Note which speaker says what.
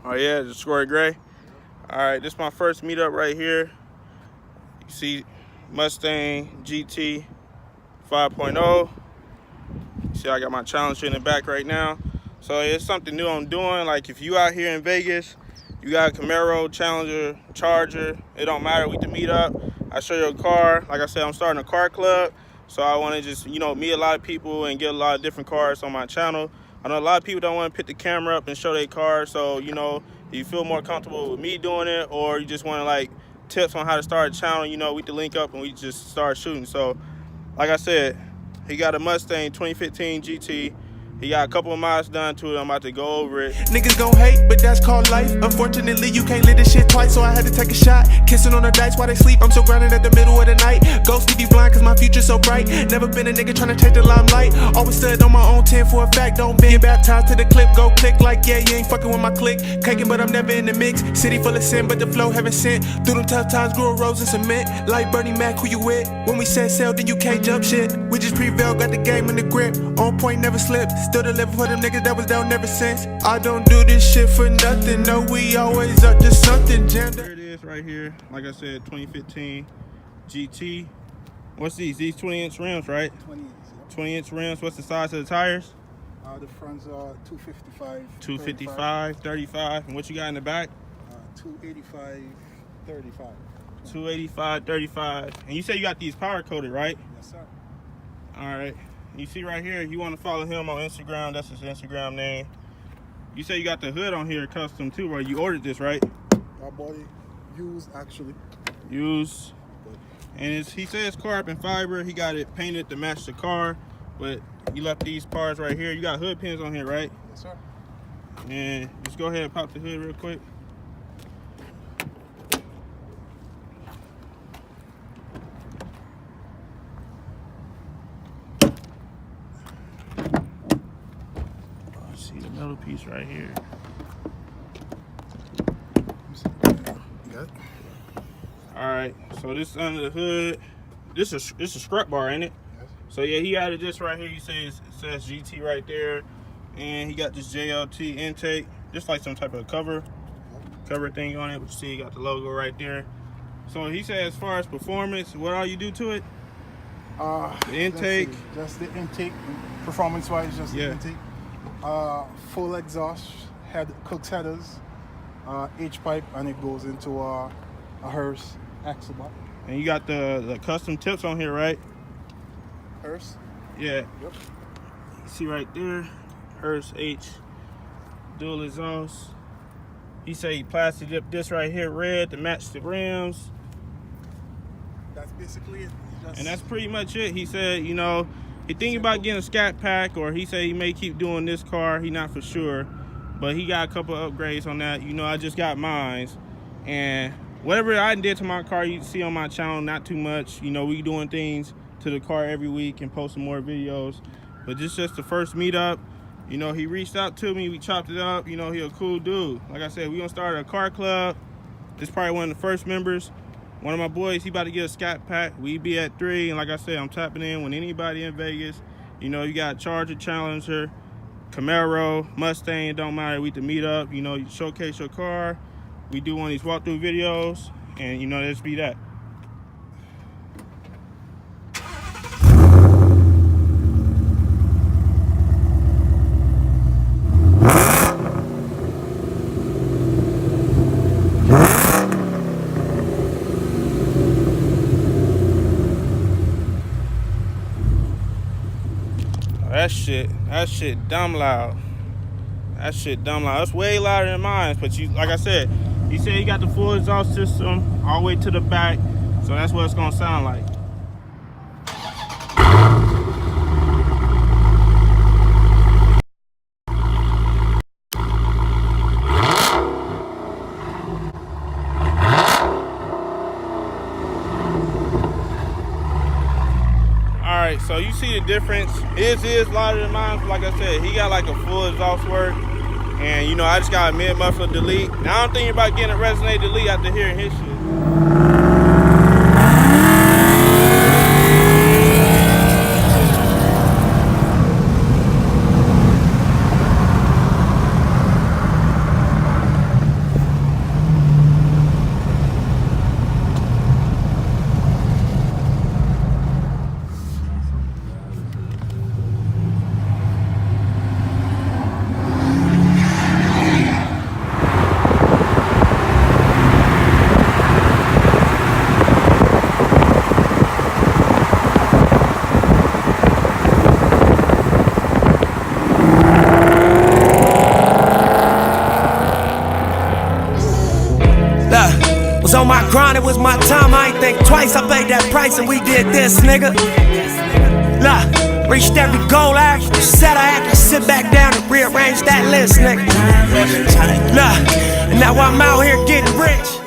Speaker 1: Oh yeah, the square gray. All right, this is my first meetup right here. You see Mustang GT 5.0. See, I got my Challenger in the back right now. So it's something new I'm doing. Like if you out here in Vegas, you got a Camaro, Challenger, Charger, it don't matter, we can meet up. I show you a car. Like I said, I'm starting a car club. So I want to just, you know, meet a lot of people and get a lot of different cars on my channel. I know a lot of people don't want to pick the camera up and show their cars. So, you know, if you feel more comfortable with me doing it, or you just want to like tips on how to start a channel, you know, we can link up and we just start shooting. So like I said, he got a Mustang 2015 GT. He got a couple of miles done to it. I'm about to go over it.
Speaker 2: Niggas gon' hate, but that's called life. Unfortunately, you can't live this shit twice, so I had to take a shot. Kissing on the dice while they sleep. I'm so grounded at the middle of the night. Ghost leave you blind, cause my future's so bright. Never been a nigga tryna take the limelight. Always stood on my own 10 for a fact. Don't be baptized to the clip. Go click like, yeah, you ain't fucking with my click. Caking, but I'm never in the mix. City full of sin, but the flow heaven sent. Through them tough times, grew a rose and cement. Like Bernie Mac, who you with? When we set sail, then you can't jump shit. We just prevail, got the game in the grip. On point, never slip. Still deliver for them niggas that was down ever since. I don't do this shit for nothing. No, we always up to something.
Speaker 1: There it is right here. Like I said, 2015 GT. What's these? These 20-inch rims, right?
Speaker 3: 20 inch.
Speaker 1: 20-inch rims. What's the size of the tires?
Speaker 3: The fronts are 255.
Speaker 1: 255, 35. And what you got in the back?
Speaker 3: 285, 35.
Speaker 1: 285, 35. And you say you got these power coated, right?
Speaker 3: Yes, sir.
Speaker 1: All right. You see right here, you want to follow him on Instagram. That's his Instagram name. You say you got the hood on here custom too, right? You ordered this, right?
Speaker 3: Our body used, actually.
Speaker 1: Used. And he says carbon fiber. He got it painted to match the car, but you left these parts right here. You got hood pins on here, right?
Speaker 3: Yes, sir.
Speaker 1: And just go ahead and pop the hood real quick. See the metal piece right here.
Speaker 3: Good.
Speaker 1: All right, so this is under the hood. This is a strut bar, ain't it?
Speaker 3: Yes.
Speaker 1: So yeah, he added this right here. You see it says GT right there, and he got this JLT intake, just like some type of cover thing on it. But you see, he got the logo right there. So he said, as far as performance, what all you do to it? The intake.
Speaker 3: Just the intake, performance-wise, just the intake. Full exhaust, Cook's headers, H-pipe, and it goes into a hearse axle box.
Speaker 1: And you got the custom tips on here, right?
Speaker 3: Hearse?
Speaker 1: Yeah.
Speaker 3: Yep.
Speaker 1: You see right there, hearse H, dual exhaust. He said he plastic dipped this right here red to match the rims.
Speaker 3: That's basically it.
Speaker 1: And that's pretty much it. He said, you know, he thinking about getting a Scatpack, or he said he may keep doing this car. He not for sure, but he got a couple of upgrades on that. You know, I just got mine, and whatever I did to my car, you see on my channel, not too much. You know, we doing things to the car every week and posting more videos. But this is just the first meetup. You know, he reached out to me. We chopped it up. You know, he a cool dude. Like I said, we gonna start a car club. This is probably one of the first members. One of my boys, he about to get a Scatpack. We be at 3, and like I said, I'm tapping in with anybody in Vegas. You know, you got Charger, Challenger, Camaro, Mustang, it don't matter. We can meet up. You know, you showcase your car. We do one of these walkthrough videos, and you know, let's be that. That shit dumb loud. That shit dumb loud. That's way louder than mine. But you, like I said, he said he got the full exhaust system all the way to the back, so that's what it's gonna sound like. Alright, so you see the difference. His is louder than mine. Like I said, he got like a full exhaust work. And you know, I just got a mid-muffler delete. Now I'm thinking about getting a resonate delete after hearing his shit.
Speaker 4: my time, I ain't think twice. I paid that price and we did this, nigga. Look, reached every goal I actually set. I had to sit back down and rearrange that list, nigga. Look, and now I'm out here getting rich.